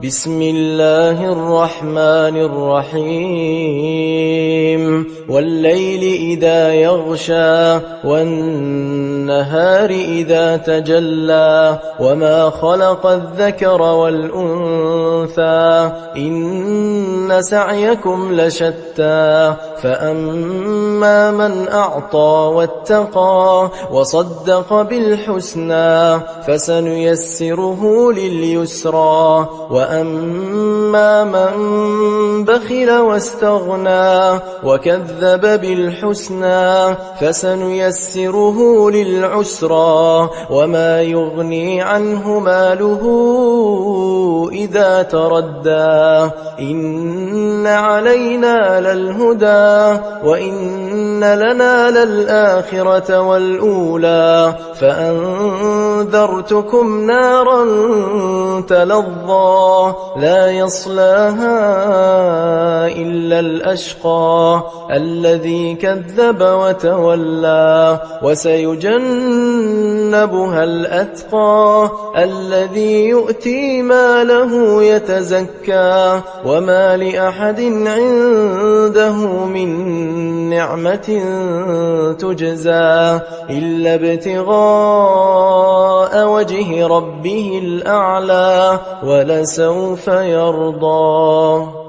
بسم الله الرحمن الرحيم والليل إذا يغشى والنهار إذا تجلى وما خلق الذكر والأنثى إن سعيكم لشتى فأما من أعطى واتقى وصدق بالحسنى فسنيسره لليسرى وأما من بخل واستغنى وكذب بالحسنى فسنيسره للعسرى وما يغني عنه ماله إذا تردى إن علينا للهدى وإن لنا للآخرة والأولى فأنذرتكم نارا تلظى لا يصلاها إلا الأشقى الذي كذب وتولى وسيجنبها الأتقى الذي يؤتي ماله يتزكى وما لأحد عنده من نعمة تجزى إلا ابتغاء وجه ربه الأعلى ولسوف يرضى.